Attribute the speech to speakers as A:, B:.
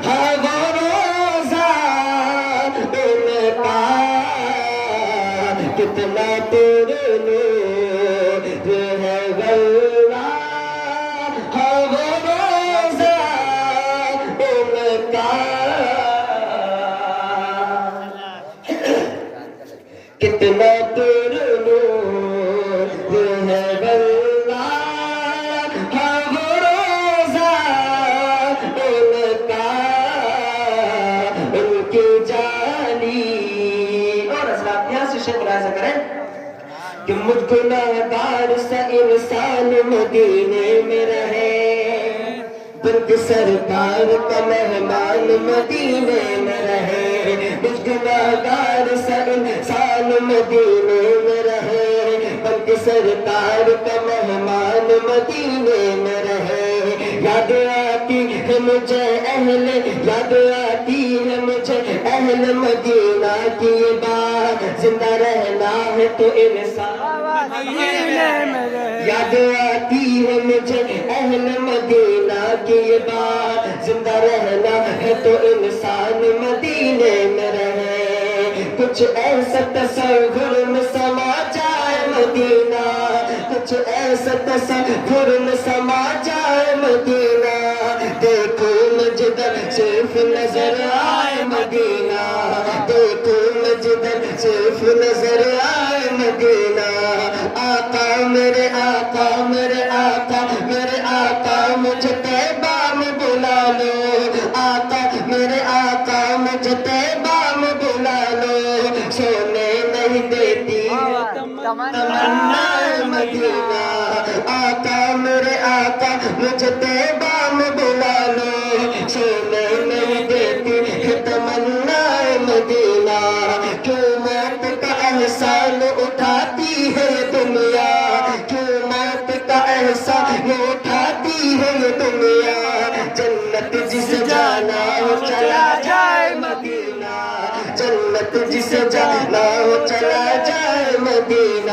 A: ہاں وہ روزہ ان کا کتنا پر نور ہے واللہ، ہاں وہ روزہ ان کا کتنا پر نور ہے واللہ، ہاں وہ روزہ ان کا، ان کی جانی۔ اور حضرات یہاں سے شیخ ملاحظہ کریں کہ مجھ گناہگار سا انسان مدینے میں رہے، بلکہ سرکار کا مہمان مدینے میں رہے، مجھ گناہگار سا انسان مدینے میں رہے، بلکہ سرکار کا مہمان مدینے میں رہے۔ یاد آتی ہے مجھے یاد آتی ہے مجھے اہل مدینہ کی یہ بات، زندہ رہنا ہے تو انسان یاد آتی ہے مجھے اہل مدینہ کی یہ بات، زندہ رہنا ہے تو انسان مدینے میں رہے۔ کچھ ایسا تصور میں سما جائے مدینہ، کچھ ایسا تصور میں سما جائے مدینہ، دیکھو مجدر صرف نظر آئے مدینہ، دیکھو مجدر صرف نظر آئے مدینہ۔ آقا میرے آقا میرے آقا میرے آقا مجھے طیبہ میں بلا لو، آقا میرے آقا مجھے طیبہ میں بلا لو، سونے نہیں دیتی تمنا مدینہ، آقا میرے آقا مجھے طیبہ میں بلا لو، سونے نہیں دیتی تمنا مدینہ۔ کیوں موت کا احسان اٹھاتی ہے دنیا، کیوں موت کا احسان اٹھاتی ہے دنیا، جنت جس جانا ہو چلا جائے مدینہ، جنت جس جانا ہو چلا جائے مدینہ۔